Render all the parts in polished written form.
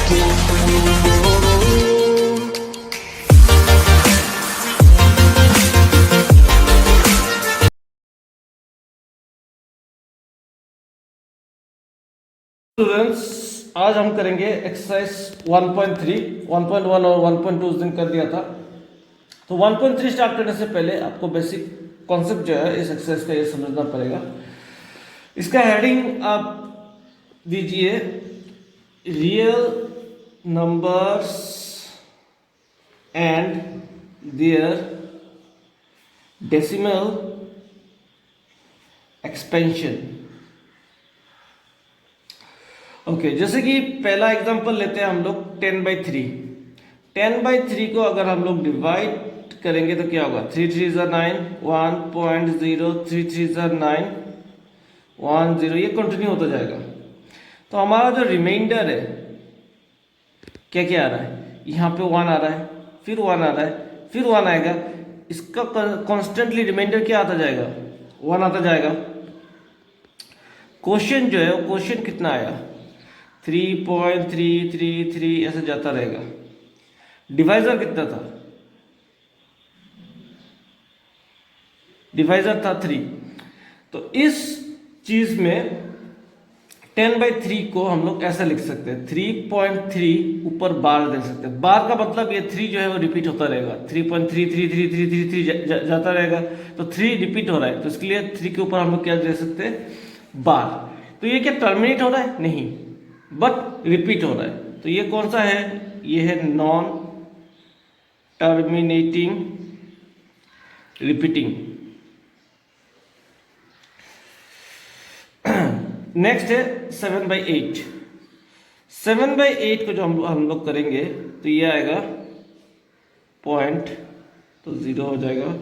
Students, आज हम करेंगे एक्सरसाइज 1.3, 1.1 और 1.2 उस दिन कर दिया था। तो 1.3 स्टार्ट करने से पहले आपको बेसिक कॉन्सेप्ट जो है इस एक्सरसाइज का ये समझना पड़ेगा। इसका हेडिंग आप दीजिए real numbers and their decimal expansion. Okay, जैसे कि पहला एग्जांपल लेते हैं हम लोग 10/3। 10/3 को अगर हम लोग डिवाइड करेंगे तो क्या होगा? 3 3 ज़ा 9, 1.0, 3 3 ज़ा 9, 1 0, ये कंटिन्यू होता जाएगा। तो हमारा जो रिमाइंडर है क्या क्या आ रहा है? यहाँ पे 1 आ रहा है, फिर 1 आ रहा है, फिर 1 आएगा। इसका कॉन्स्टेंटली रिमाइंडर क्या आता जाएगा? 1 आता जाएगा। क्वेश्चन जो है वो क्वेश्चन कितना आया? 3.333 ऐसे जाता रहेगा। डिवाइजर कितना था? डिवाइजर था 3। तो इस चीज में 10/3 को हम लोग ऐसा लिख सकते हैं, 3.3 ऊपर बार दे सकते हैं। बार का मतलब ये 3 जो है वो रिपीट होता रहेगा, 3.33333 जाता रहेगा। तो 3 रिपीट हो रहा है, तो इसके लिए 3 के ऊपर हम लोग क्या दे सकते हैं? बार। तो ये क्या टर्मिनेट हो रहा है? नहीं, बट रिपीट हो रहा है। तो ये कौन सा है? ये है नॉन टर्मिनेटिंग रिपीटिंग। नेक्स्ट है 7/8। 7/8 को जो हम लोग करेंगे तो ये आएगा पॉइंट, तो 0 हो जाएगा।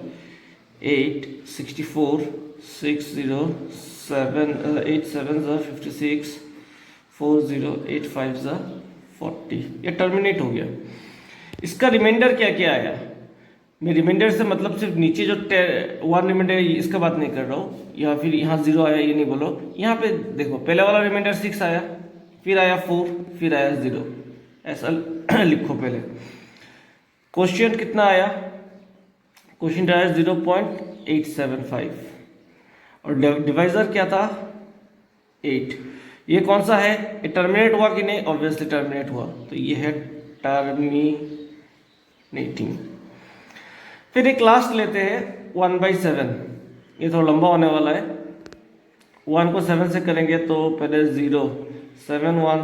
8 64 6 0 7 8 7 56 4 0 8 5 40। ये टर्मिनेट हो गया। इसका रिमाइंडर क्या क्या आया? मैं रिमाइंडर से मतलब सिर्फ नीचे जो 1 रिमाइंडर, इसका बात नहीं कर रहा हूँ, या फिर यहाँ 0 आया ये नहीं बोलो। यहाँ पे देखो, पहले वाला रिमाइंडर 6 आया, फिर आया 4, फिर आया 0, ऐसा लिखो पहले। क्वेश्चन कितना आया? क्वेश्चन आया 0.875 और डिवाइजर क्या था? 8। ये कौन सा है? ये टर्मिनेट हुआ कि नहीं? ऑब्वियसली टर्मिनेट हुआ, तो ये है टर्मिनेटिंग। फिर एक लास्ट लेते हैं 1/7। ये थोड़ा लंबा होने वाला है। 1 को 7 से करेंगे तो पहले 0, 7 1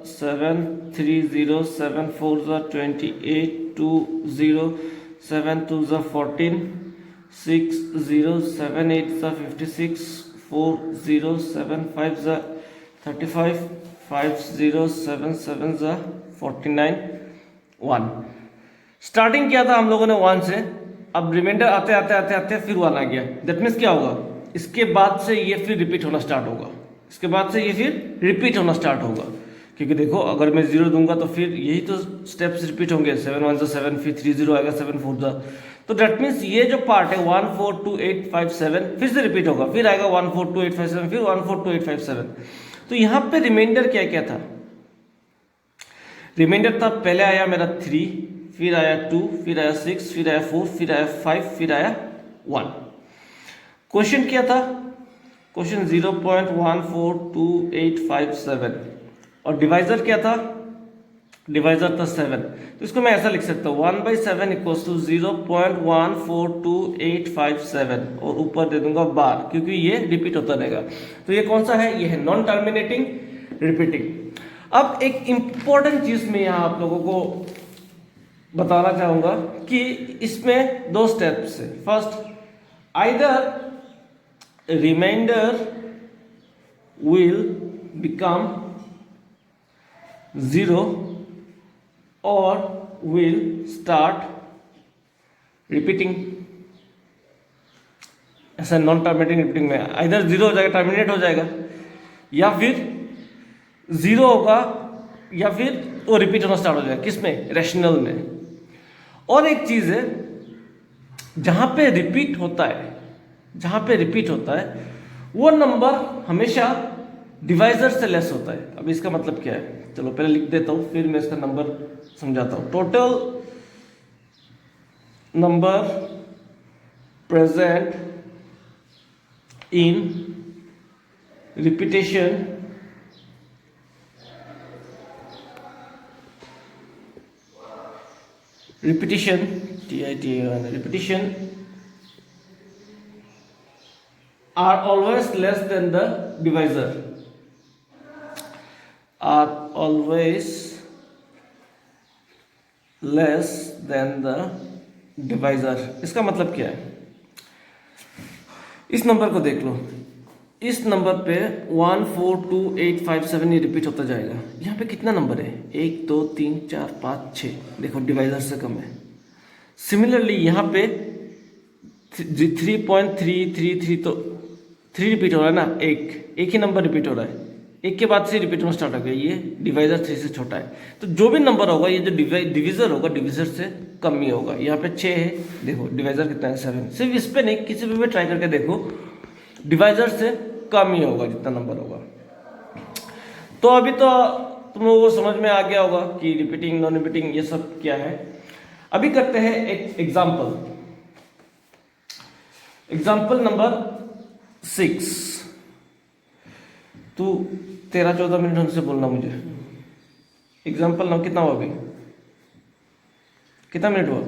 7, 3 0, 7 4 28, 2 0, 7 2 14, 6 0, 7 8 56, 4 0, 7 5 35, 5 0, 7 7 49, 1। स्टार्टिंग किया था हम लोगों ने 1 से, अब रिमाइंडर आते आते आते आते फिर 1 आ गया। दैट मीन्स क्या होगा? इसके बाद से ये फिर रिपीट होना स्टार्ट होगा। इसके बाद से ये फिर रिपीट होना स्टार्ट होगा, क्योंकि देखो अगर मैं 0 दूंगा तो फिर यही तो स्टेप्स रिपीट होंगे। 7 1 7, फिर 3 0 आएगा, 7 4। तो दैट मीन्स ये जो पार्ट है 1 4 2 8 5 7 फिर से रिपीट होगा, फिर आएगा 1 4 2 8 5 7, फिर 1 4 2 8 5 7। तो यहाँ पे रिमाइंडर क्या क्या था? रिमाइंडर था, पहले आया मेरा 3, फिर आया 2, फिर आया 6, फिर आया 4, फिर आया 5, फिर आया 1। क्वेश्चन क्या था? क्वेश्चन 0.142857 और डिवाइजर क्या था? डिवाइजर था 7। तो इसको मैं ऐसा लिख सकता हूँ 1/7 इक्वल्स टू 0.142857 और ऊपर दे दूंगा बार, क्योंकि ये रिपीट होता रहेगा। तो ये कौन सा है? ये है नॉन टर्मिनेटिंग रिपीटिंग। अब एक इंपॉर्टेंट चीज मैं यहाँ आप लोगों को बताना चाहूंगा कि इसमें 2 स्टेप्स है। First, either remainder will become 0 or will start repeating. ऐसा नॉन टर्मिनेटिंग रिपीटिंग में आइदर 0 हो जाएगा, टर्मिनेट हो जाएगा, या फिर 0 होगा, या फिर वो रिपीट होना स्टार्ट हो जाएगा। किसमें? रैशनल में। और एक चीज है, जहां पे रिपीट होता है, जहां पे रिपीट होता है वो नंबर हमेशा डिवाइजर से लेस होता है। अब इसका मतलब क्या है? चलो पहले लिख देता हूँ, फिर मैं इसका नंबर समझाता हूँ। Total number present in repetition repetition are always less than the divisor, are always less than the divisor। इसका मतलब क्या है? इस नंबर को देख लो, इस नंबर पे 1 4 2 8 5 7 ये रिपीट होता जाएगा। यहाँ पे कितना नंबर है? 1 2 3 4 5 6, देखो डिवाइजर से कम है। सिमिलरली यहाँ पे 3.333 तो 3 रिपीट हो रहा है ना, एक ही नंबर रिपीट हो रहा है, एक के बाद से रिपीट होना स्टार्ट हो गया, ये डिवाइजर 3 से छोटा है। तो जो भी नंबर होगा ये जो डिविजर होगा डिविजर से कम ही होगा। यहाँ पे 6 है, देखो डिवाइजर कितना है 7। सिर्फ इस पे नहीं, किसी पे भी ट्राई करके देखो, डिवाइजर से कम ही होगा जितना नंबर होगा। तो अभी तो तुम लोगों को समझ में आ गया होगा कि रिपीटिंग नॉन रिपीटिंग ये सब क्या है। अभी करते हैं एक एग्जाम्पल नंबर 6। तू 13-14 मिनट ढंग से बोलना मुझे। एग्जाम्पल नंबर कितना हुआ अभी? कितना मिनट हुआ?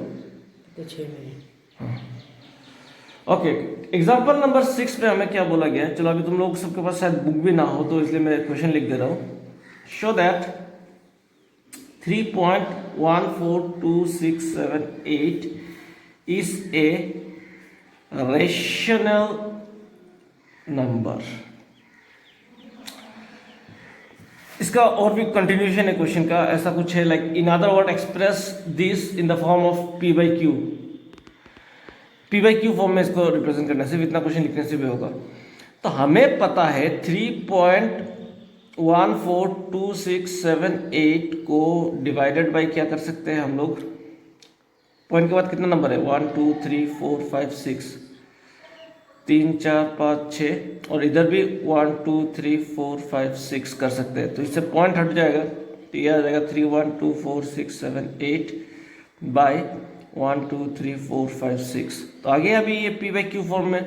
6 मिनट। हाँ ओके। एग्जाम्पल नंबर 6 पे हमें क्या बोला गया है? चलो अभी तुम लोग सबके पास शायद बुक भी ना हो, तो इसलिए मैं क्वेश्चन लिख दे रहा हूँ। Show that 3.142678 is a rational number। इसका और भी कंटिन्यूशन है क्वेश्चन का, ऐसा कुछ है like in other word express this in the form of p/q। p/q form में इसको रिप्रेजेंट करना, सिर्फ इतना क्वेश्चन लिखने से भी होगा। तो हमें पता है 3.142678 को डिवाइडेड बाय क्या कर सकते हैं हम लोग? पॉइंट के बाद कितना नंबर है? 1 2 3 4 5 6, 3 4 5 6, और इधर भी 1 2 3 4 5 6 कर सकते हैं। तो इससे पॉइंट हट जाएगा, तो यह आ जाएगा 3 1 2 4 6 7 8 बाय 1 2 3 4 5 6। तो आगे अभी ये p/q फॉर्म में,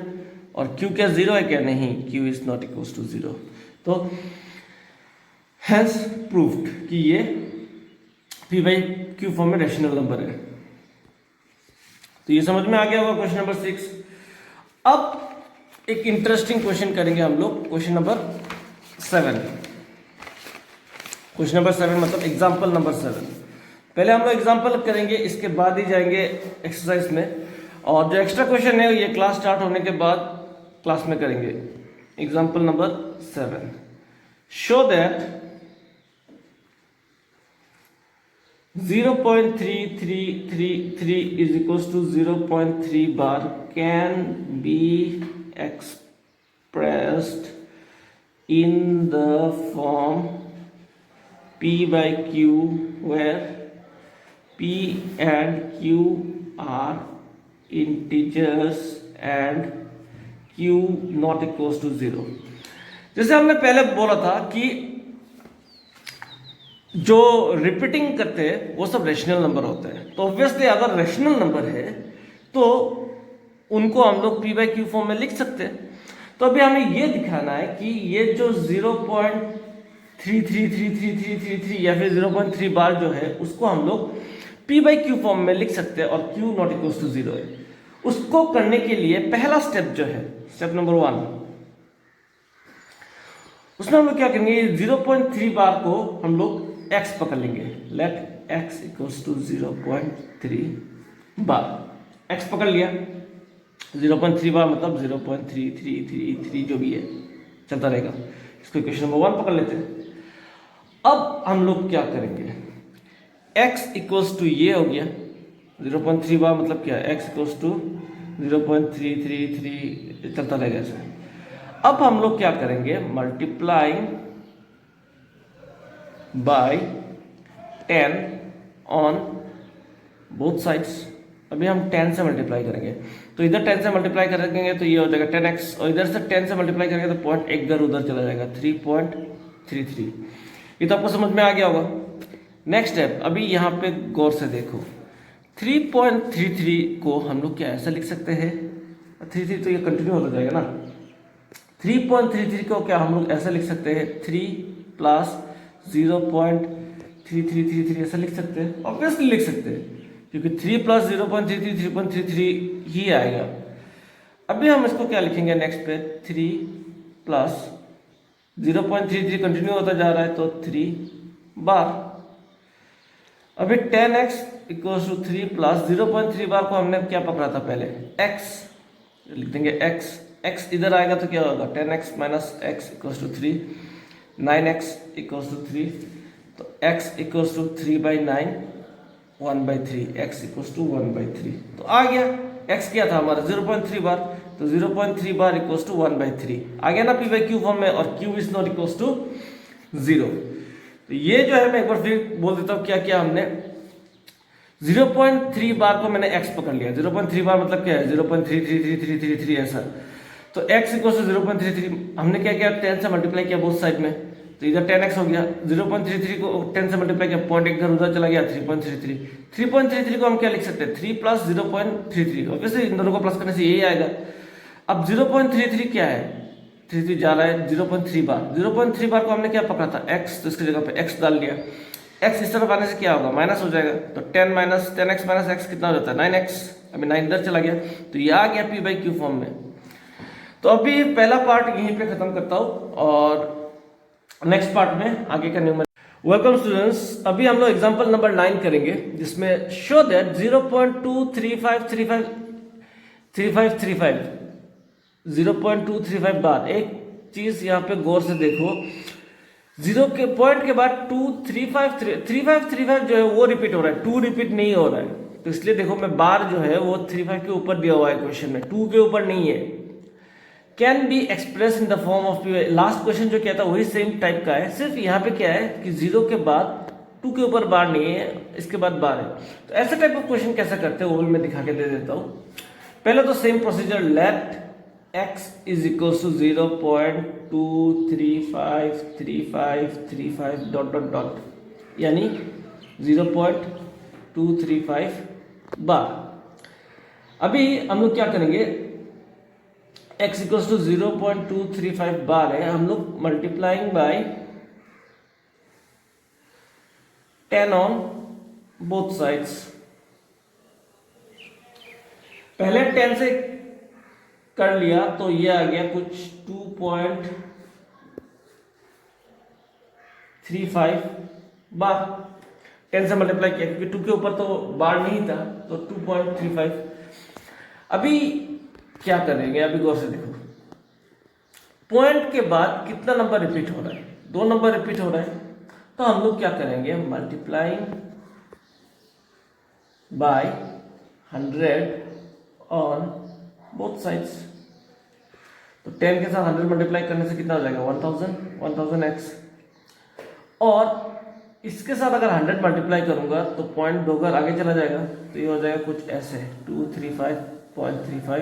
और q क्या 0 है क्या? नहीं, q is not equals to 0। तो हैंस प्रूव्ड कि ये p/q फॉर्म में रैशनल नंबर है। तो ये समझ में आ गया होगा क्वेश्चन नंबर 6। अब एक इंटरेस्टिंग क्वेश्चन करेंगे हम लोग, क्वेश्चन नंबर 7। क्वेश्चन नंबर 7 मतलब एग्जाम्पल नंबर 7। पहले हम लोग एग्जाम्पल करेंगे, इसके बाद ही जाएंगे एक्सरसाइज में, और जो एक्स्ट्रा क्वेश्चन है ये क्लास स्टार्ट होने के बाद क्लास में करेंगे। Example number 7, show that 0.3333 is equals to 0.3 bar can be expressed in the form p/q where p and q are integers and q not equals to 0। जैसे हमने पहले बोला था कि जो रिपीटिंग करते हैं वो सब रेशनल नंबर होते हैं। तो ऑब्वियसली अगर रेशनल नंबर है तो उनको हम लोग p/q फॉर्म में लिख सकते हैं। तो अभी हमें ये दिखाना है कि ये जो 0.333333 या फिर 0.3 बार जो है उसको हम लोग p/q फॉर्म में लिख सकते हैं और q नॉट इक्वल्स टू 0 है। उसको करने के लिए पहला स्टेप जो है, स्टेप नंबर 1, उसमें हम लोग क्या करेंगे? 0.3 बार को हम लोग x पकड़ लेंगे। Let x equals to 0.3 bar. x पकड़ लिया, 0.3 बार मतलब 0.3333 जो भी है चलता रहेगा। इसको इक्वेशन नंबर 1 पकड़ लेते हैं। अब हम लोग क्या करेंगे? x इक्वल्स टू ये हो गया 0.3 बार मतलब क्या? x इक्वल्स टू 0.333 चलता रहेगा ऐसे। अब हम लोग क्या करेंगे? Multiplying by 10 on both sides. अभी हम 10 से मल्टीप्लाई करेंगे, तो इधर 10 से मल्टीप्लाई करेंगे तो ये हो जाएगा 10x, और इधर से 10 से मल्टीप्लाई करेंगे तो पॉइंट एक इधर उधर चला जाएगा 3.33। ये तो आपको समझ में आ गया होगा। नेक्स्ट स्टेप, अभी यहाँ पे गौर से देखो, 3.33 को हम लोग क्या ऐसा लिख सकते हैं, 33 तो ये कंटिन्यू होता जाएगा ना, 3.33 को क्या हम लोग ऐसा लिख सकते हैं, 3 प्लस 0.3333 ऐसा लिख सकते हैं, ऑब्वियसली लिख सकते हैं, क्योंकि 3 प्लस 0.33 3.33 ही आएगा। अभी हम इसको क्या लिखेंगे नेक्स्ट पे, 3 प्लस 0.33 कंटिन्यू होता जा रहा है तो 3 बार। अभी 10x इक्वल्स टू 3 प्लस 0.3 बार को हमने क्या पकड़ा था पहले, x, लिख देंगे x, x इधर आएगा तो क्या होगा, 10x minus x equals to 3, 9x equals to 3, तो x equals to 3/9, 1/3, x equals to 1/3, तो आ गया। x क्या था हमारा 0.3 बार, तो 0.3 बार इक्वल्स टू 1/3 आ गया ना p/q फॉर्म में, और q is not equals to 0। तो ये जो है मैं एक बार फिर बोल देता हूँ क्या किया हमने, 0.3 बार को मैंने x पकड़ लिया, 0.3 बार मतलब क्या है 0.33333 ऐसा, तो x इक्वल्स टू 0.33, हमने क्या किया 10 से मल्टीप्लाई किया बोथ साइड में, तो इधर 10x हो गया, 0.33 को 10 से मल्टीप्लाई किया, पॉइंट एक उधर चला गया 3.33 को हम क्या लिख सकते हैं 3 प्लस 0.33, ऑब्वियसली इन दोनों को प्लस करने से यही आएगा। अब 0.33 क्या है, 33 जा रहा है 0.3 बार, 0.3 बार को हमने क्या पकड़ा था x, तो इसकी जगह पे x डाल लिया, x इस तरफ आने से क्या होगा माइनस हो जाएगा, तो 10 माइनस 10x माइनस x कितना हो जाता है 9x, अभी 9 इधर चला गया, तो ये आ गया p/q फॉर्म में। तो अभी पहला पार्ट यहीं पे खत्म करता हूँ और नेक्स्ट पार्ट में आगे का न्यूमर। वेलकम स्टूडेंट्स, अभी हम लोग एग्जांपल नंबर 9 करेंगे, जिसमें शो दैट 0.23535 बार। एक चीज यहाँ पे गौर से देखो, 0 के पॉइंट के बाद 3535 जो है वो रिपीट हो रहा है, 2 रिपीट नहीं हो रहा है, तो इसलिए देखो मैं बार जो है वो 35 के ऊपर दिया हुआ है क्वेश्चन में, 2 के ऊपर नहीं है। Can be express in the form of, last question जो किया था वही सेम टाइप का है, सिर्फ यहाँ पे क्या है कि 0 के बाद 2 के ऊपर बार नहीं है, इसके बाद बार है। तो ऐसा टाइप ऑफ क्वेश्चन कैसे करते हैं वो भी मैं दिखा के दे देता हूँ। पहले तो same procedure, let x is equal to 0.2353535 dot dot dot, यानी 0.235 बार। अभी हम लोग क्या करेंगे, x इक्वल्स टू 0.235 बार है, हम लोग multiplying by 10 on both sides. पहले 10 से कर लिया तो ये आ गया कुछ 2.35 बार, 10 से मल्टीप्लाई किया क्योंकि 2 के ऊपर तो बार नहीं था, तो 2.35। अभी क्या करेंगे, अभी गौर से देखो, पॉइंट के बाद कितना नंबर रिपीट हो रहा है, 2 नंबर रिपीट हो रहा है, तो हम लोग क्या करेंगे, multiplying by 100 on both sides. तो 10 के साथ 100 मल्टीप्लाई करने से कितना हो जाएगा 1000x, और इसके साथ अगर 100 मल्टीप्लाई करूंगा तो पॉइंट दोगर आगे चला जाएगा, तो ये हो जाएगा कुछ ऐसे 235.35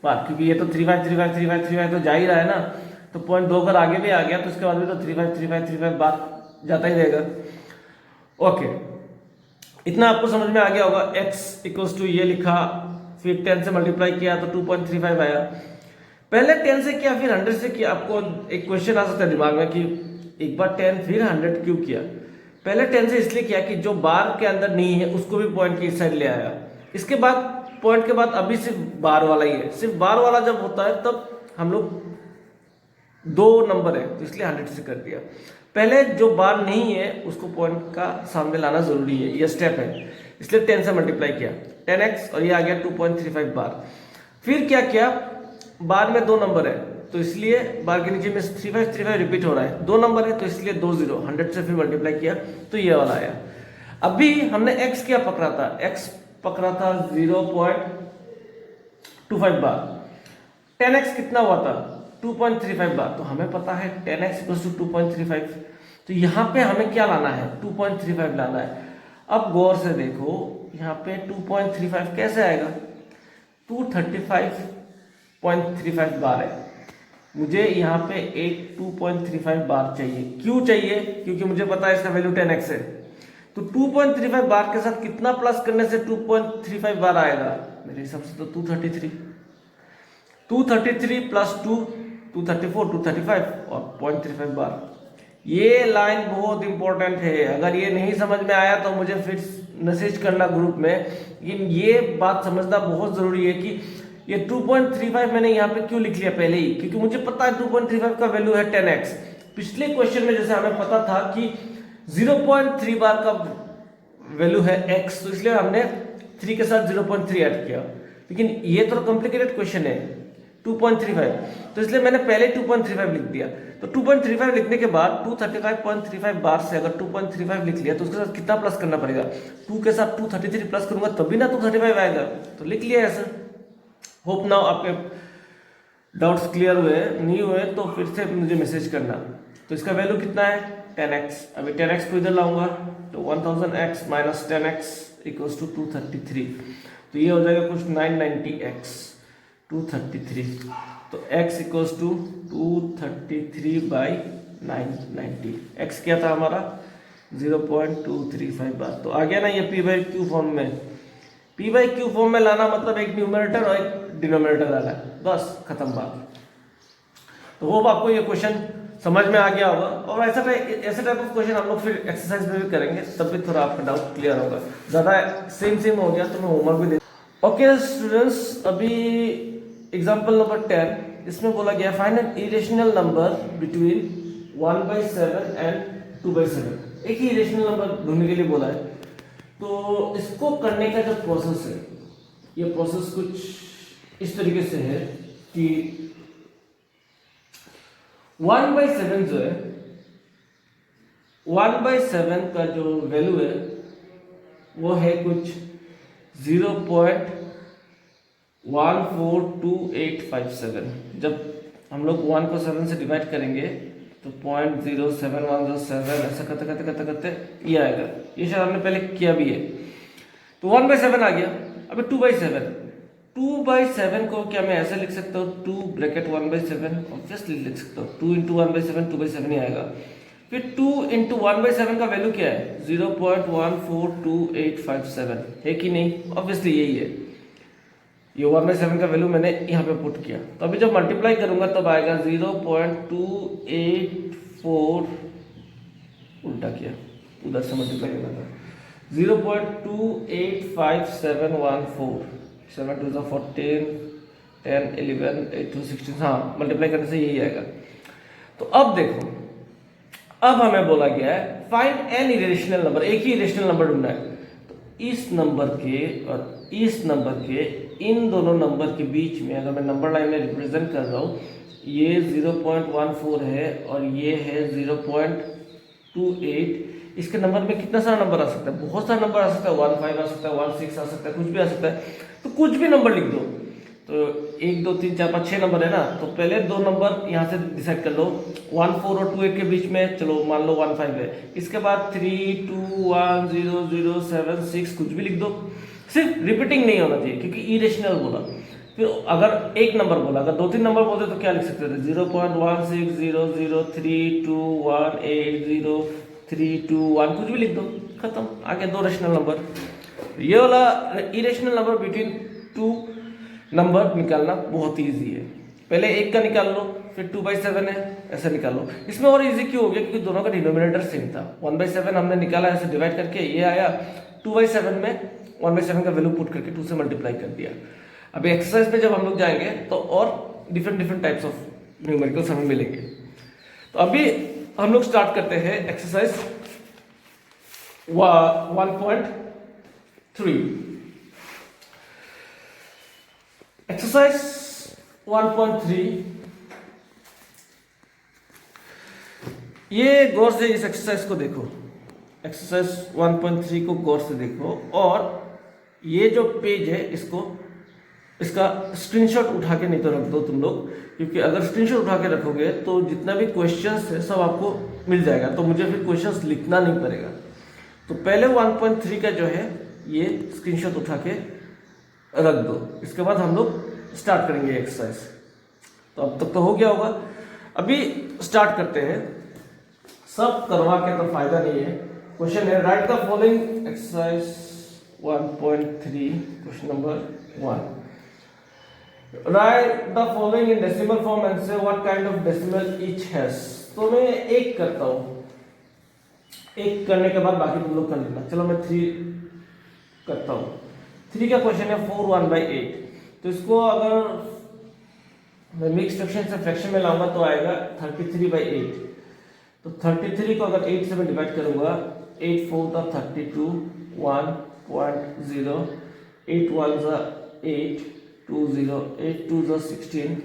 बार, क्योंकि ये तो 35 तो जा ही रहा है ना, तो पॉइंट दोगर आगे भी आ गया, तो इसके बाद भी तो 35 बार जाता ही रहेगा। ओके, इतना आपको समझ में आ गया होगा। x इक्वल्स टू ये लिखा, फिर 10 से मल्टीप्लाई किया तो 2.35 आया। पहले 10 से किया फिर 100 से किया, आपको एक क्वेश्चन आ सकता है दिमाग में कि एक बार 10 फिर 100 क्यों किया। पहले 10 से इसलिए किया कि जो बार के अंदर नहीं है उसको भी पॉइंट की इस साइड ले आया, इसके बाद पॉइंट के बाद अभी सिर्फ बार वाला ही है, सिर्फ बार वाला जब होता है तब हम लोग 2 नंबर है तो इसलिए 100 से कर दिया। पहले जो बार नहीं है उसको पॉइंट का सामने लाना जरूरी है, ये स्टेप है, इसलिए 10 से मल्टीप्लाई किया 10x और ये आ गया 2.35 बार। फिर क्या किया, बार में 2 नंबर है तो इसलिए बार के नीचे में 3535 रिपीट हो रहा है, 2 नंबर है तो इसलिए 2 0, 100 से फिर मल्टीप्लाई किया तो ये वाला आया। अभी हमने x क्या पकड़ा था, x पकड़ा था 0.25 बार, 10x कितना हुआ था 2.35 बार, तो हमें पता है 10x इक्वल्स टू 2.35, तो यहाँ पे हमें क्या लाना है 2.35 लाना है। अब गौर से देखो यहाँ पे 2.35 कैसे आएगा, 235.35 बार है, मुझे यहाँ पे एक 2.35 बार चाहिए। क्यों चाहिए? क्योंकि मुझे पता है इसका वैल्यू 10x है। तो 2.35 बार के साथ कितना प्लस करने से 2.35 बार आएगा? मेरे हिसाब से तो 233 प्लस 2 234 235 और 0.35 बार। ये लाइन बहुत इंपॉर्टेंट है। अगर ये नहीं समझ में आया तो मुझे फिर मैसेज करना ग्रुप में। लेकिन ये बात समझना बहुत जरूरी है कि ये 2.35 मैंने यहाँ पे क्यों लिख लिया पहले ही, क्योंकि मुझे पता है 2.35 का वैल्यू है 10x। पिछले क्वेश्चन में जैसे हमें पता था कि 0.3 बार का वैल्यू है x, तो इसलिए हमने 3 के साथ 0.3 ऐड किया। लेकिन ये तो कॉम्प्लिकेटेड क्वेश्चन है 2.35, तो इसलिए मैंने पहले 2.35 लिख दिया। तो 2.35 लिखने के बाद 235.35 बार से अगर 2.35 लिख लिया तो उसके साथ कितना प्लस करना पड़ेगा? 2 के साथ 233 प्लस करूंगा तभी ना 235 आएगा। तो लिख लिया ऐसा। होप नाउ आपके डाउट्स क्लियर हुए। नहीं हुए तो फिर से मुझे मैसेज करना। तो इसका वैल्यू कितना है? 10x। अभी 10x को इधर लाऊंगा तो 1000x minus 10x equals to 233। तो ये हो जाएगा कुछ 990x 233। तो x equals to 233 by 990। x क्या था हमारा? 0.235 बार। तो आ गया ना ये p बाई क्यू फॉर्म में। p बाई क्यू फॉर्म में लाना मतलब एक न्यूमरेटर और एक डिनोमिनेटर लाना है, बस खत्म बात। तो होप आपको ये क्वेश्चन समझ में आ गया होगा। और ऐसे टाइप ऑफ क्वेश्चन हम लोग फिर एक्सरसाइज में भी करेंगे, तब भी थोड़ा आपका डाउट क्लियर होगा। ज़्यादा सेम हो गया तो मैं होमवर्क भी दे। ओके स्टूडेंट्स, अभी एग्जाम्पल नंबर 10, इसमें बोला गया find an irrational number between 1/7 and 2/7। एक ही इरेशनल नंबर ढूंढने के लिए बोला है। तो इसको करने का जो प्रोसेस है, ये प्रोसेस कुछ इस तरीके से है कि 1/7 जो है, 1/7 का जो वैल्यू है वो है कुछ 0.142857। जब हम लोग 1 को 7 से डिवाइड करेंगे तो 0.07107 ऐसा करते ये आएगा। ये शायद हमने पहले किया भी है। तो 1/7 आ गया। अभी 2/7 को क्या मैं ऐसे लिख सकता हूँ? 2 ब्रैकेट 1/7 ऑब्वियसली लिख सकता हूँ। 2 इंटू 1/7 2/7 ही आएगा। फिर 2 इंटू 1/7 का वैल्यू क्या है? 0.14287 है कि नहीं? ऑब्वियसली यही है। ये 1/7 का वैल्यू मैंने यहाँ पे पुट किया। तो अभी जब मल्टीप्लाई करूंगा तब आएगा 0.284, उल्टा किया, उधर से मल्टीप्लाई करना था। 0.285714, 7 2 14, 10 11 8 2 16। हाँ, मल्टीप्लाई करने से यही आएगा। तो अब देखो, अब हमें बोला गया है फाइंड एन इरेशनल नंबर। एक ही इरेशनल नंबर ढूंढना है। तो इस नंबर के और इस नंबर के, इन दोनों नंबर के बीच में अगर मैं नंबर लाइन में रिप्रेजेंट कर रहा हूँ, ये 0.14 है और ये है 0.28। इसके नंबर में कितना सारा नंबर आ सकता है? बहुत सारा नंबर आ सकता है। 15 आ सकता है, 16 आ सकता है, कुछ भी आ सकता है। तो कुछ भी नंबर लिख दो। तो 1 2 3 4 5 6 नंबर है ना। तो पहले दो नंबर यहाँ से डिसाइड कर लो। 14 और 28 के बीच में चलो मान लो 15 है। इसके बाद 3 2 1 0 0 7 6 कुछ भी लिख दो। सिर्फ रिपीटिंग नहीं होना चाहिए क्योंकि इरेशनल बोला। फिर अगर एक नंबर बोला, अगर 2 3 नंबर बोलते तो क्या लिख सकते थे? 0.160033280321 कुछ भी लिख दो, खत्म। आगे 2 रेशनल नंबर। ये वाला इरेशनल नंबर बिटवीन 2 नंबर निकालना बहुत इजी है। पहले एक का निकाल लो, फिर 2/7 है, ऐसे निकालो। इसमें और इजी क्यों हो गया? क्योंकि दोनों का डिनोमिनेटर सेम था। 1/7 हमने निकाला, ऐसे डिवाइड करके ये आया। 2/7 में 1/7 का वैल्यू पुट करके 2 से मल्टीप्लाई कर दिया। अभी एक्सरसाइज में जब हम लोग जाएंगे तो और डिफरेंट टाइप्स ऑफ न्यूमेरिकल्स हमें मिलेंगे। तो अभी हम लोग स्टार्ट करते हैं एक्सरसाइज 1.3। एक्सरसाइज 1.3, ये गौर से इस एक्सरसाइज को देखो। एक्सरसाइज 1.3 को गौर से देखो और ये जो पेज है इसका स्क्रीनशॉट उठा के नहीं तो रख दो तुम लोग, क्योंकि अगर स्क्रीनशॉट उठा के रखोगे तो जितना भी क्वेश्चंस है सब आपको मिल जाएगा। तो मुझे फिर क्वेश्चंस लिखना नहीं पड़ेगा। तो पहले 1.3 का जो है ये स्क्रीनशॉट उठा के रख दो। इसके बाद हम लोग स्टार्ट करेंगे एक्सरसाइज। तो अब तक तो हो गया होगा। अभी स्टार्ट करते हैं, सब करवा के तो फायदा नहीं है। क्वेश्चन है write the following exercise 1.3 question number 1। Write the following in decimal form and say what kind of decimal each has. तो मैं एक करता हूं, एक करने के बाद बाकी तुम लोग कर लेना। चलो मैं 3 करता हूं। 3 का क्वेश्चन है 4 1/8। तो इसको अगर मैं मिक्स फ्रैक्शन से फ्रैक्शन में लाऊंगा तो आएगा 33/8। तो 33 को अगर 8 से मैं डिवाइड करूंगा, 8 4 the 32 1.0, 8 1 the 8 2 0, 8 2 the 16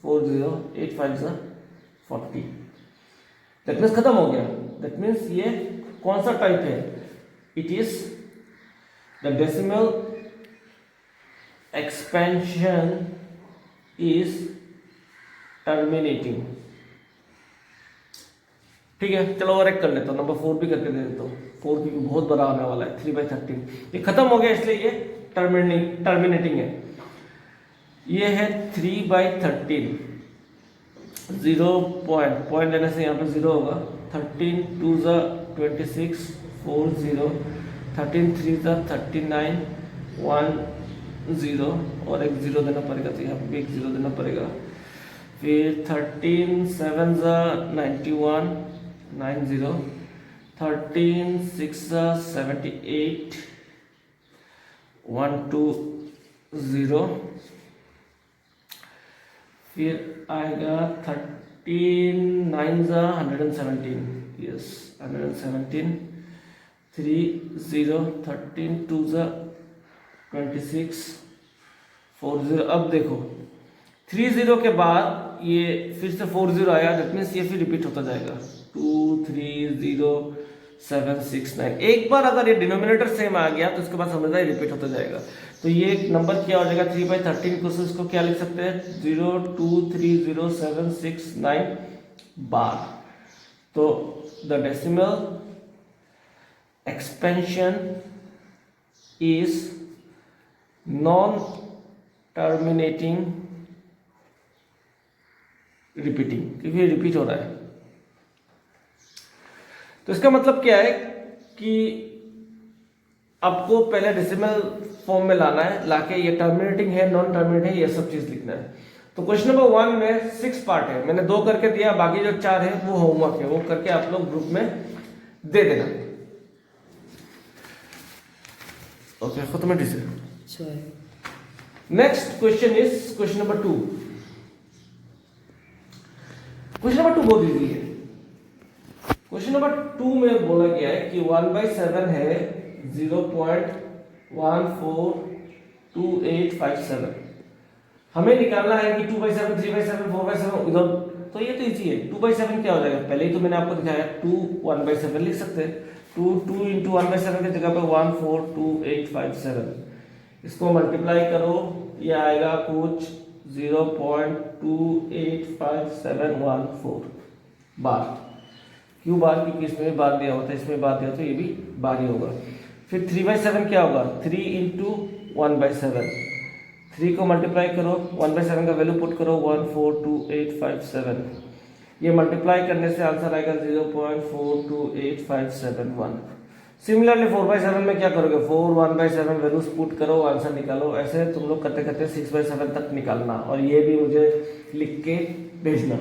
4 0, 8 5 the 40। That means खत्म हो गया। दैट मीन्स ये कौन सा टाइप है? It is the decimal expansion is terminating. ठीक है, चलो और एक कर लेता हूं, नंबर 4 भी करके दे देता हूं। 4 क्योंकि बहुत बड़ा आने वाला है, 3/13। ये खत्म हो गया इसलिए ये टर्मिनेटिंग है। ये है 3/13। 0 पॉइंट लेने से यहाँ पे 0 होगा। 13 2 ज़ा 26 4 0, 13 3 ज़ा 39 1 0 और एक 0 देना पड़ेगा, तो यहाँ पे भी एक 0 देना पड़ेगा। फिर 13 7 ज़ा 91 9 0, 13 6 ज़ा 78 1 2 0। फिर आएगा 13 9 ज़ा 117, यस 117, 3 0, 13 2 ज़ा 26 4 0। अब देखो 3 0 के बाद ये फिर से 4 0 आया, दैट मीन्स ये फिर रिपीट होता जाएगा 2 3 0 7 6 9। एक बार अगर ये डिनोमिनेटर सेम आ गया तो उसके बाद समझना रिपीट होता जाएगा। तो ये नंबर क्या हो जाएगा 3/13 को इसको क्या लिख सकते हैं 0 2 3 0 7 6 9 बार। तो the decimal expansion is non terminating repeating, क्योंकि ये रिपीट हो रहा है। तो इसका मतलब क्या है कि आपको पहले डेसिमल फॉर्म में लाना है, लाके ये टर्मिनेटिंग है नॉन टर्मिनेटिंग है ये सब चीज लिखना है। तो क्वेश्चन नंबर 1 में 6 पार्ट है, मैंने 2 करके दिया, बाकी जो 4 है वो होमवर्क है, वो करके आप लोग ग्रुप में दे देना। ओके, खत्म है टीचर। अच्छा है। Next question is question number 2। Question number 2 बहुत इजी है। क्वेश्चन नंबर 2 में बोला गया है कि 1/7 है 0.142857। हमें निकालना है कि 2/7 3/7 4/7 इधर, तो ये तो इजी है। 2/7 क्या हो जाएगा, पहले ही तो मैंने आपको दिखाया 2 1/7 लिख सकते हैं। 2 2 इंटू 1/7 की जगह पे 142857। इसको मल्टीप्लाई करो, ये आएगा कुछ 0.285714 बार। क्यों बार, क्योंकि इसमें भी बार दिया होता है, इसमें बार दिया होता है, ये भी बार ही होगा। फिर 3/7 क्या होगा 3 इंटू 1/7। 3 को मल्टीप्लाई करो, 1/7 का वैल्यू पुट करो 1428571। ये मल्टीप्लाई करने से आंसर आएगा 0.428571। सिमिलरली 4/7 में क्या करोगे 4 1/7 वैल्यूज पुट करो, आंसर निकालो। ऐसे तुम लोग करते करते 6/7 तक निकालना, और ये भी मुझे लिख के भेजना।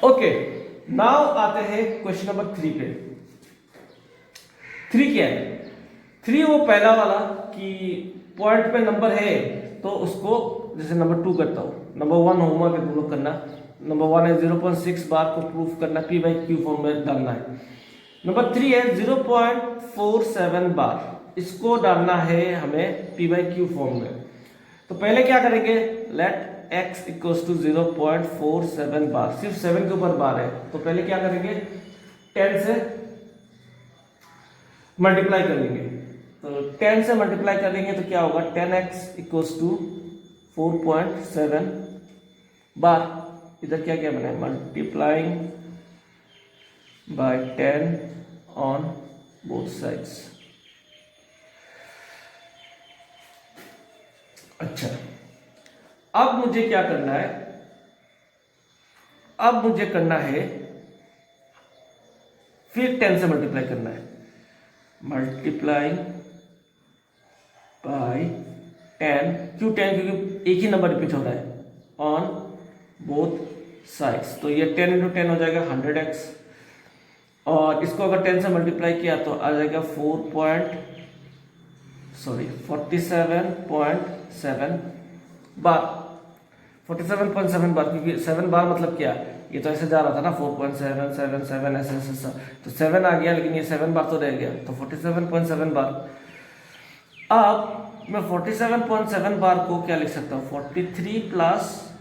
ओके, नाउ आते हैं क्वेश्चन नंबर 3 पे। 3 क्या है? 3 वो पहला वाला कि पॉइंट पे नंबर है तो उसको जैसे नंबर 2 करता हूं, नंबर 1 होमवर्क है तुम लोग करना। नंबर 1 है 0.6 बार को प्रूफ करना, p/q फॉर्म में डालना है। नंबर 3 है 0.47 बार, इसको डालना है हमें p/q फॉर्म में। तो पहले क्या करेंगे, लेट x इक्वल्स टू 0.47 बार, सिर्फ 7 के ऊपर बार है, तो पहले क्या करेंगे 10 से मल्टीप्लाई कर लेंगे। तो 10 से मल्टीप्लाई कर लेंगे तो क्या होगा 10x इक्वल्स टू 4.7 बार। इधर क्या क्या बना, multiplying by 10 on both sides. अच्छा, अब मुझे क्या करना है, अब मुझे करना है फिर 10 से मल्टीप्लाई करना है, मल्टीप्लाइंग बाय 10, क्यों 10, क्योंकि एक ही नंबर रिपीट हो रहा है ऑन बोथ साइड्स। तो ये 10 इंटू 10 हो जाएगा 100x, और इसको अगर 10 से मल्टीप्लाई किया तो आ जाएगा 47.7 बार, 47.7 बार, क्योंकि 7 बार मतलब क्या, ये तो ऐसे जा रहा था ना 4.777 ऐसे ऐसे, तो 7 आ गया, लेकिन ये 7 बार तो रह गया, तो 47.7 बार। अब मैं 47.7 बार को क्या लिख सकता हूँ, 43 प्लस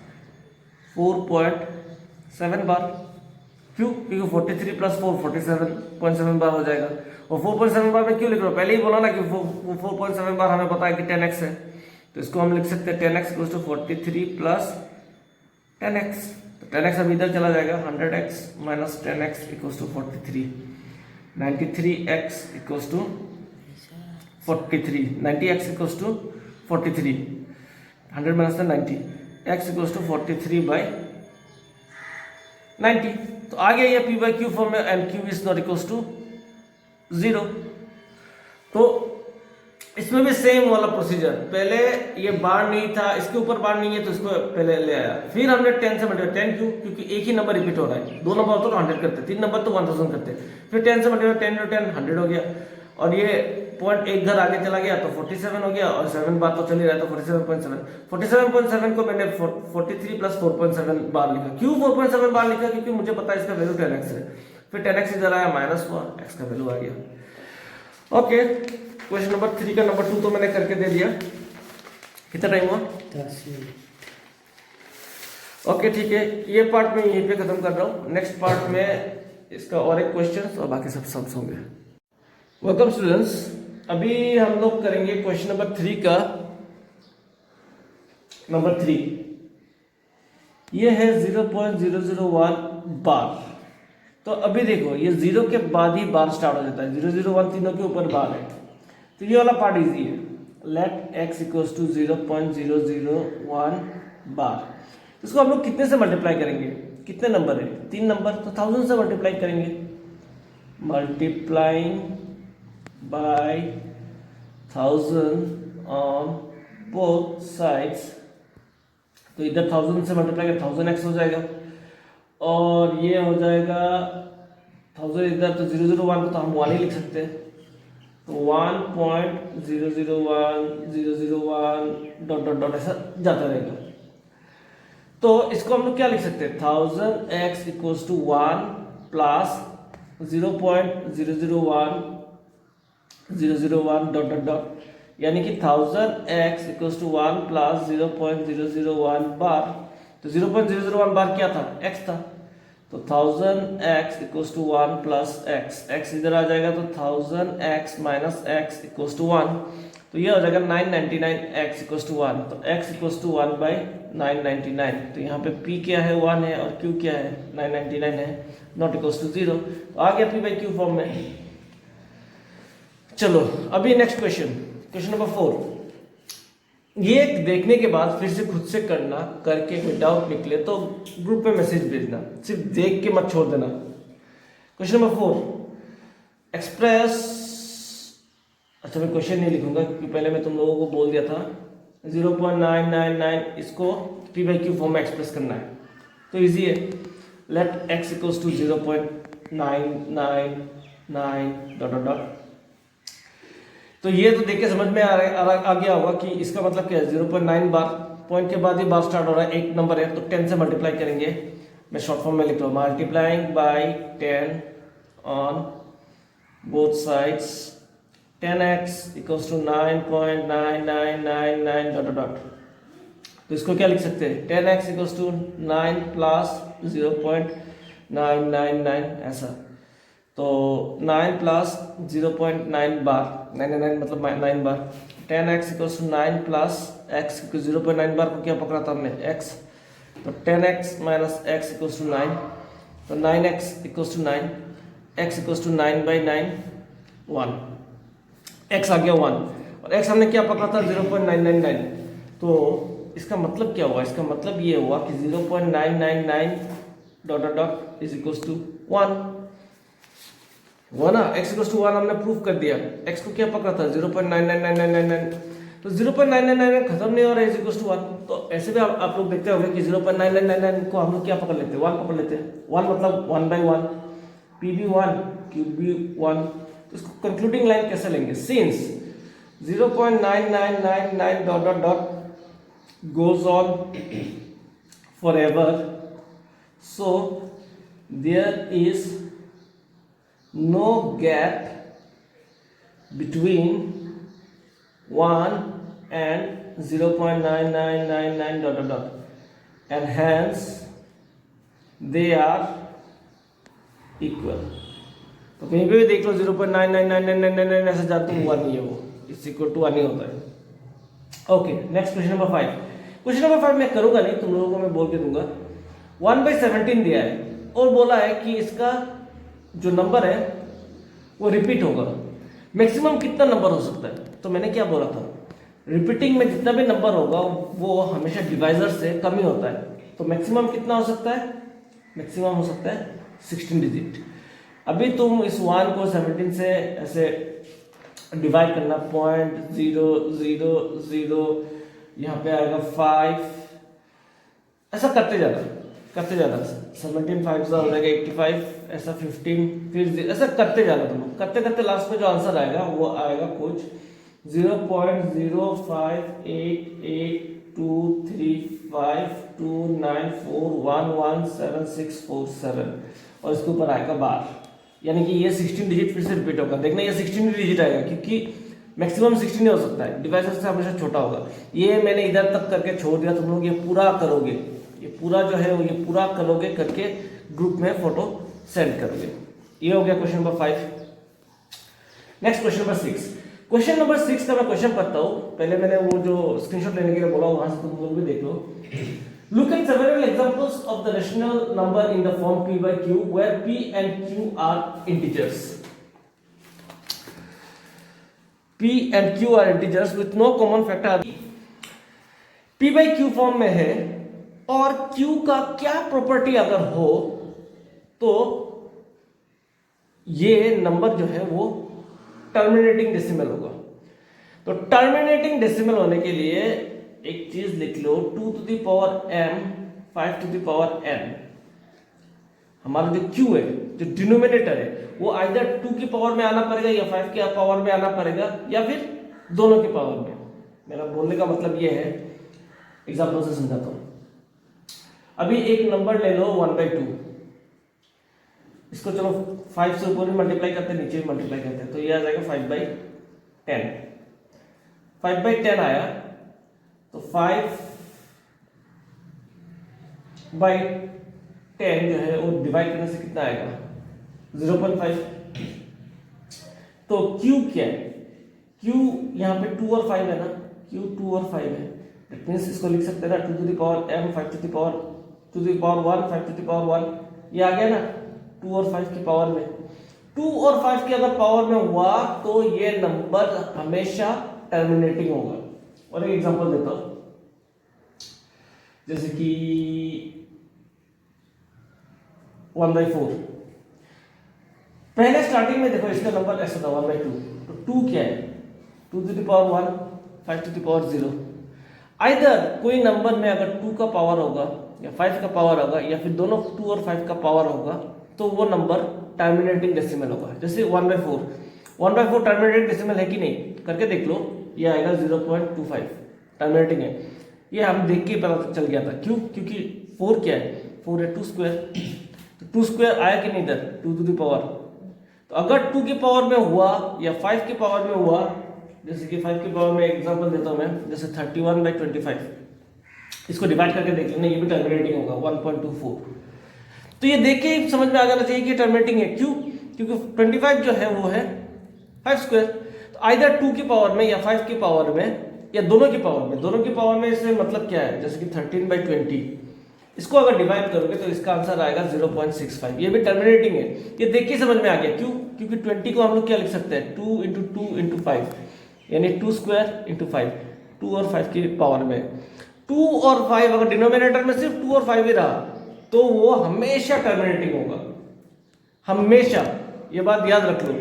4.7 बार, क्यों, क्योंकि 43 प्लस 4 47.7 बार हो जाएगा। और 4.7 बार में क्यों लिख रहा हूँ, पहले ही बोला ना कि 4.7 बार हमें पता है कि 10x है, तो इसको हम लिख सकते हैं 10x equals to 43 plus 10x, तो 10x अब इधर चला जाएगा, 100x minus 10x equals to 43, 93x equals to 43, 90x equals to 43, 100 minus 90, x equals to 43 by 90। तो आ गया ये p बाई क्यू फॉर्म में, and q is not equals to 0। तो इसमें भी सेम वाला प्रोसीजर, पहले ये बार नहीं था, इसके ऊपर बार नहीं है तो इसको पहले ले आया, फिर हमने 10 से मल्टीप्लाई, 10 क्यों, क्योंकि एक ही नंबर रिपीट हो रहा है, 2 नंबर तो 100 करते, 3 नंबर तो 1000 करते, फिर 10 से मल्टीप्लाई, 10 इंटू 10 100 हो गया, और ये पॉइंट एक घर आगे चला गया तो 47 हो गया, और 7 बार तो चल ही रहा है, तो 47.7 को मैंने 43 प्लस 4.7 बार लिखा। क्यों 4.7 बार लिखा, क्योंकि मुझे पता है इसका वैल्यू 10x है, फिर 10x इधर आया -1, x का वैल्यू आ गया। ओके, क्वेश्चन नंबर 3 का नंबर 2 तो मैंने करके दे दिया। कितना टाइम हुआ? 10 मिनट। ओके ठीक है, ये पार्ट में यहीं पे खत्म कर रहा हूँ, नेक्स्ट पार्ट में इसका और एक क्वेश्चन और बाकी सब सब्स होंगे। वेलकम स्टूडेंट्स, अभी हम लोग करेंगे क्वेश्चन नंबर 3 का नंबर 3। ये है 0.001 बार। तो अभी देखो, ये 0 के बाद ही बार स्टार्ट हो जाता है, 001 तीनों के ऊपर बार है, तो ये वाला पार्ट इजी है। लेट x इक्वल्स टू 0.001 बार, इसको हम लोग कितने से मल्टीप्लाई करेंगे, कितने नंबर है, 3 नंबर, तो 1000 से मल्टीप्लाई करेंगे, multiplying by 1000 on both sides, तो इधर 1000 से मल्टीप्लाई कर 1000x हो जाएगा, और ये हो जाएगा 1000 इधर, तो 001 को तो हम 1 ही लिख सकते हैं, तो 1.001 डॉट डॉट डॉट ऐसा जाता रहेगा। तो इसको हम लोग क्या लिख सकते हैं, 1000x equals to 1 plus 0.001 dot dot dot, यानी कि 1000x इक्वल्स टू 1 प्लस 0.001 बार। तो 0.001 बार क्या था, x था, तो 1000x equals to 1 plus x इधर आ जाएगा, तो 1000x minus x equals to 1, तो ये हो जाएगा 999x इक्वल्स टू 1, तो x इक्वल्स टू 1 बाई 999, तो यहाँ पे p क्या है 1 है, और q क्या है 999 है, नॉट इक्वल्स टू 0, तो आ गया p बाई q फॉर्म में। चलो अभी नेक्स्ट क्वेश्चन, क्वेश्चन नंबर 4। ये देखने के बाद फिर से खुद से करना, करके कोई डाउट निकले तो ग्रुप पे मैसेज भेजना, सिर्फ देख के मत छोड़ देना। क्वेश्चन नंबर 4 एक्सप्रेस, अच्छा मैं क्वेश्चन नहीं लिखूंगा क्योंकि पहले मैं तुम लोगों को बोल दिया था 0.999 इसको p बाई क्यू फॉर्म में एक्सप्रेस करना है, तो इजी है। Let x equals to 0.999 dot dot dot, तो ये तो देख के समझ में आ गया होगा कि इसका मतलब क्या है, 0.9 बार, पॉइंट के बाद ही बार स्टार्ट हो रहा है, एक नंबर है, तो 10 से मल्टीप्लाई करेंगे, मैं शॉर्ट फॉर्म में लिख रहा हूँ, multiplying by 10 on both sides, 10x equals to 9.9999 dot dot, तो इसको क्या लिख सकते हैं, 10x इक्वल्स टू 9 प्लस 0.999 ऐसा, तो 9 प्लस 0.9 बार, 99 मतलब 9 bar, 10x equals to 9 plus x, क्योंकि 0.9 बार को क्या पकड़ा था हमने x, तो 10x minus x equals to 9, तो 9x equals to 9, x equals to 9 by 9 1, x आ गया 1, और x हमने क्या पकड़ा था 0.999, तो इसका मतलब क्या हुआ? इसका मतलब ये हुआ कि 0.999 dot dot dot is equal to 1 हुआ ना। x इक्वल टू 1 हमने प्रूव कर दिया। x को क्या पकड़ा था? 0.99999, तो 0.999 खत्म नहीं हो रहा है, इज इक्वल टू 1। तो ऐसे भी आप लोग देखते होंगे कि 0.999 को हम लोग क्या पकड़ लेते हैं? 1 पकड़ लेते हैं। 1 मतलब 1/1, p भी 1, q भी 1। तो इसको कंक्लूडिंग लाइन कैसे लेंगे? Since 0.9999 dot dot dot goes on forever, so there is no gap between 1 and 0.9999 dot dot dot, and hence they are equal। तो कहीं पे भी देख लो 0.999999 ऐसा जाते हुआ नहीं है, वो इस इक्वल टू 1 ही होता है। Okay, next question number 5। Question number 5 मैं करूंगा नहीं, तुम लोगों को मैं बोल के दूंगा। 1/17 दिया है और बोला है कि इसका जो नंबर है वो रिपीट होगा। मैक्सिमम कितना नंबर हो सकता है? तो मैंने क्या बोला था, रिपीटिंग में जितना भी नंबर होगा वो हमेशा डिवाइजर से कम ही होता है। तो मैक्सिमम कितना हो सकता है? मैक्सिमम हो सकता है 16 डिजिट। अभी तुम इस 1 को 17 से ऐसे डिवाइड करना, 0.000, यहाँ पे आएगा 5, ऐसा करते जाना 17 5 हो जाएगा 85, ऐसा 15, फिर ऐसा करते जाना। तुम करते करते लास्ट में जो आंसर आएगा वो आएगा कुछ 0.0588235294117647 और इसके ऊपर आएगा 12, यानी कि ये 16 डिजिट फिर से रिपीट होगा। देखना ये 16 डिजिट आएगा क्योंकि मैक्सिमम 16 हो सकता है, डिवाइसर से हमेशा छोटा होगा। ये मैंने इधर तक करके छोड़ दिया, तुम लोग ये पूरा करोगे, ये पूरा जो है वो ये पूरा करोगे, करके ग्रुप में फोटो सेंड करोगे। ये हो गया question number 5। Next question number 6। Question number 6 का मैं क्वेश्चन पढ़ता हूँ। पहले मैंने वो जो स्क्रीनशॉट लेने के लिए बोला वहां से तुम लोग भी देख लो। Look at several examples of the rational number in the form p by q where p and q are integers. p and q are integers with no common factor। p by q form में है और q का क्या property अगर हो तो ये number जो है वो टर्मिनेटिंग डेसिमल होगा। तो टर्मिनेटिंग डेसिमल होने के लिए एक चीज लिख लो, 2 to the power m 5 to the power n। हमारा जो q है, जो डिनोमिनेटर है, वो आइदर 2 की पावर में आना पड़ेगा या 5 की पावर में आना पड़ेगा या फिर दोनों की पावर में। मेरा बोलने का मतलब ये है, एग्जांपल से समझाता हूं। अभी एक नंबर ले लो 1/2, इसको चलो 5 से ऊपर मल्टीप्लाई करते हैं, नीचे भी मल्टीप्लाई करते हैं, तो ये आ जाएगा 5/10। 5/10 आया तो 5/10 जो है वो डिवाइड करने से कितना आएगा? 0.5। तो Q क्या है? Q यहाँ पे 2 और 5 है ना, Q 2 और 5 है। That means इसको लिख सकते हैं ना 2 to the power m 5 to the power 1 5 to the power 1। ये आ गया ना 2 और 5 की पावर में। 2 और 5 की अगर पावर में हुआ तो ये नंबर हमेशा टर्मिनेटिंग होगा। और एक एग्जांपल देता हूं, जैसे कि 1/4। पहले स्टार्टिंग में देखो इसका नंबर ऐसा था 1/2, तो 2 क्या है? 2 to the power 1 5 to the power 0। Either कोई नंबर में अगर 2 का पावर होगा या 5 का पावर होगा या फिर दोनों 2 और 5 का पावर होगा तो वो नंबर टर्मिनेटिंग डेसिमल होगा। जैसे 1/4 टर्मिनेटिंग डेसिमल है कि नहीं, करके देख लो, ये आएगा 0.25 टर्मिनेटिंग है। ये हम देख के पता चल गया था। क्यों? क्योंकि 4 क्या है? 4 है 2 स्क्वायर, तो 2 स्क्वायर आया कि नहीं इधर 2 to the पावर। तो अगर 2 की पावर में हुआ या 5 की पावर में हुआ, जैसे कि 5 की पावर में एग्जांपल देता हूं मैं, जैसे 31/25, इसको डिवाइड करके देख लेना, ये भी टर्मिनेटिंग होगा 1.24। तो ये देख के समझ में आ जाना चाहिए कि टर्मिनेटिंग है। क्यों? क्योंकि 25 जो है वो है 5 स्क्वायर। तो आइदर 2 की पावर में या 5 की पावर में या दोनों की पावर में। दोनों की पावर में इससे मतलब क्या है? जैसे कि 13/20, इसको अगर डिवाइड करोगे तो इसका आंसर आएगा 0.65। ये भी टर्मिनेटिंग है, ये देख के समझ में आ गया। क्यों? क्योंकि 20 को हम लोग क्या लिख सकते हैं? 2 × 2 × 5, यानी 2 स्क्वायर × 5, 2 और 5 की पावर में। 2 और 5 अगर डिनोमिनेटर में सिर्फ 2 और 5 ही रहा तो वो हमेशा टर्मिनेटिंग होगा, हमेशा। ये बात याद रख लो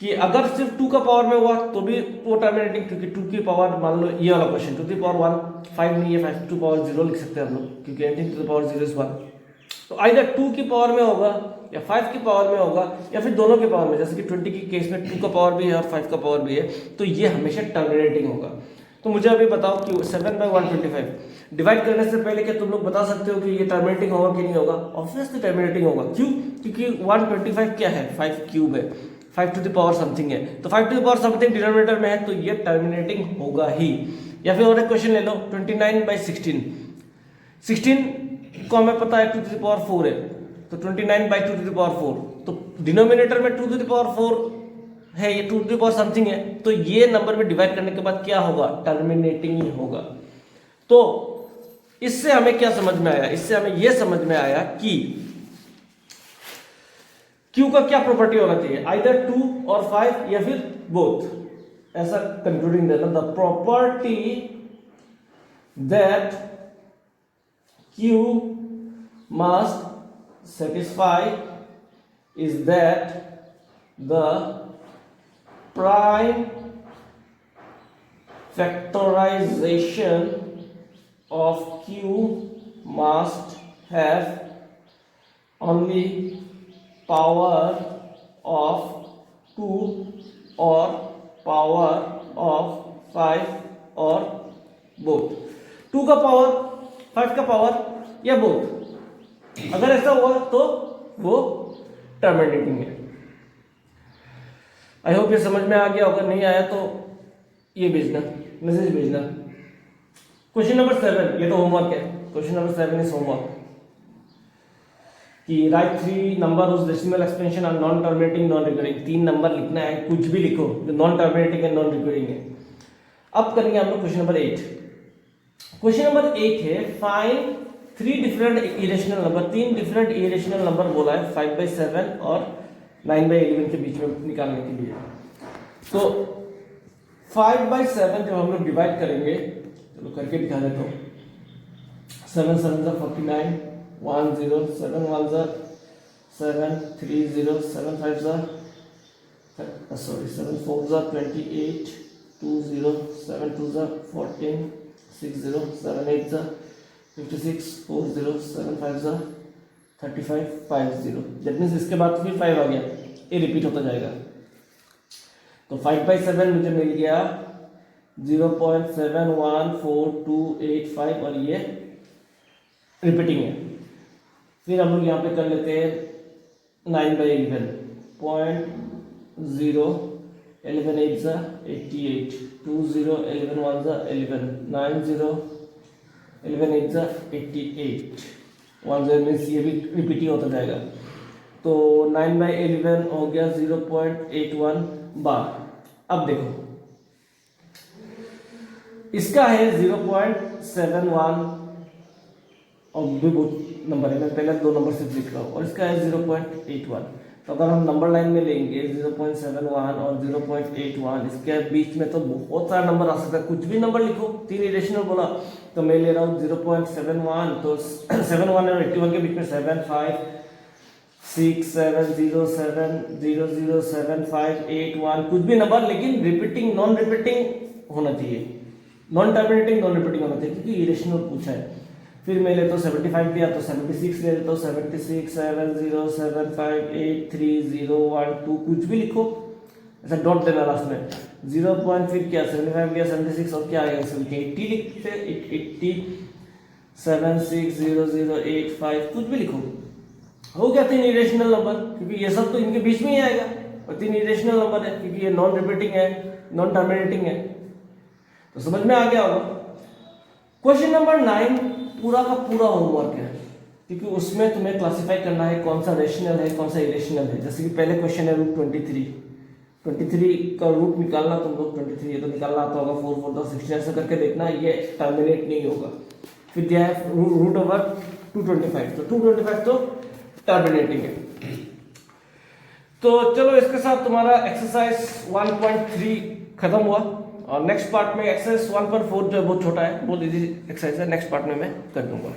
कि अगर सिर्फ 2 का पावर में हुआ तो भी वो टर्मिनेटिंग, क्योंकि 2 की पावर, मान लो ये वाला क्वेश्चन 2 की पावर 1, 5 नहीं है, 5 टू पावर 0 लिख सकते हैं हम लोग, क्योंकि anything to the power 0 is 1। तो आइदर 2 की पावर में होगा या 5 की पावर में होगा या फिर दोनों के पावर में, जैसे कि 20 की केस में 2 का पावर भी है और 5 का पावर भी है, तो ये हमेशा टर्मिनेटिंग होगा। तो मुझे अभी बताओ कि 7/125 डिवाइड करने से पहले क्या तुम लोग बता सकते हो कि ये टर्मिनेटिंग होगा कि नहीं होगा? ऑब्वियसली टर्मिनेटिंग होगा। क्यों? क्योंकि 125 क्या है? 5 क्यूब है, 5 टू द पावर समथिंग है, तो 5 to the power something denominator में है तो ये टर्मिनेटिंग होगा ही। या फिर और एक क्वेश्चन ले लो, 29/16, 16 को हमें पता है 2 टू द पावर 4 है, तो 29/2 टू द पावर 4, तो डिनोमिनेटर में 2 टू द पावर 4 है, ये 2 टू द पावर समथिंग है, तो ये नंबर में डिवाइड करने के बाद क्या होगा? टर्मिनेटिंग ही होगा। तो इससे हमें क्या समझ में आया? इससे हमें यह समझ में आया कि Q का क्या प्रॉपर्टी होना चाहिए? आइदर 2 और 5 या फिर बोथ, ऐसा कंक्लूडिंग देना। The property that Q must satisfy is that the prime factorization of Q must have only power of 2 or power of 5 or both। 2 का पावर, 5 का पावर या बोथ। अगर ऐसा हुआ तो वो टर्मिनेटिंग है। आई होप ये समझ में आ गया होगा, नहीं आया तो ये भेजना, मैसेज भेजना। क्वेश्चन नंबर 7, ये तो होमवर्क है। क्वेश्चन नंबर 7 इज होमवर्क कि राइट 3 नंबर उस डेसिमल एक्सपेंशन और non terminating non recurring. 3 number लिखना है, कुछ भी लिखो जो नॉन टर्मिनेटिंग है, नॉन रिकरिंग है। अब करेंगे हम लोग क्वेश्चन नंबर 8। क्वेश्चन नंबर 8 है find 3 different irrational number. 3 different irrational number बोला है 5/7 और 9/11 के बीच में निकालने के लिए। तो 5/7 जब हम लोग डिवाइड करेंगे, चलो करके दिखा देता हूँ। 7 7 49, 1 0, 7 1 7, 3 0, 7 5 7 4 28, 2 0, 7 2 14, 6 0, 7 8 56, 4 0, 7 5 35, 5 0। दैट मीन्स इसके बाद फिर 5 आ गया, ये रिपीट होता जाएगा। तो 5/7 मुझे मिल गया 0.714285 और ये रिपीटिंग है। फिर हम लोग यहाँ पे कर लेते हैं 9/11, 0.0, 11 8 88, 2 0, 11 1 11, 9 0, 11 8 88, 1 0 मीन्स ये भी रिपीट ही होता जाएगा। तो 9/11 हो गया 0.81 बार। अब देखो इसका है 0.71 और भी बहुत नंबर है, मैं पहले 2 नंबर सिर्फ लिख रहा हूँ, और इसका है 0.81। तो अगर हम नंबर लाइन में लेंगे 0.71 और 0.81, इसके बीच में तो बहुत सारा नंबर आ सकता है, कुछ भी नंबर लिखो। 3 इरेशनल बोला तो मैं ले रहा हूँ 0.71, तो 71 और 81 के बीच में 7 5 6 7 0 7 0 0 7 5 8 1, कुछ भी नंबर, लेकिन रिपीटिंग नॉन रिपीटिंग होना चाहिए, नॉन टर्मिनेटिंग नॉन रिपीटिंग होना चाहिए, क्योंकि इरेशनल पूछा है। फिर मैं लेता हूँ 75 दिया तो 76 ले लेता हूँ, 76 7 0 7 5 8 3 0 1 2, कुछ भी लिखो, ऐसा डॉट देना लास्ट में। 0 पॉइंट फिर क्या 75 लिया, 76 और क्या आएगा इसमें 80 लिखते, 80 7 6 0 0 8 5, कुछ भी लिखो। हो गया 3 इरेशनल नंबर, क्योंकि ये सब तो इनके बीच में ही आएगा, और 3 इरेशनल नंबर है क्योंकि ये नॉन रिपीटिंग है, नॉन टर्मिनेटिंग है। तो समझ में आ गया होगा। क्वेश्चन नंबर 9 पूरा का पूरा होमवर्क है, क्योंकि उसमें तुम्हें क्लासिफाई करना है कौन सा रेशनल है कौन सा इरेशनल है। जैसे कि पहले क्वेश्चन है रूट 23 का रूट निकालना, तुम लोग 23 ये तो निकालना आता होगा, 4 4 16 ऐसा करके देखना, ये टर्मिनेट नहीं होगा। फिर दिया है रूट ओवर 225, तो 225 तो टर्मिनेटिंग है। तो चलो इसके साथ तुम्हारा एक्सरसाइज 1.3 खत्म हुआ, और नेक्स्ट पार्ट में एक्सरसाइज 1.4 जो है बहुत छोटा है, बहुत इजी एक्सरसाइज है, नेक्स्ट पार्ट में मैं कर दूंगा।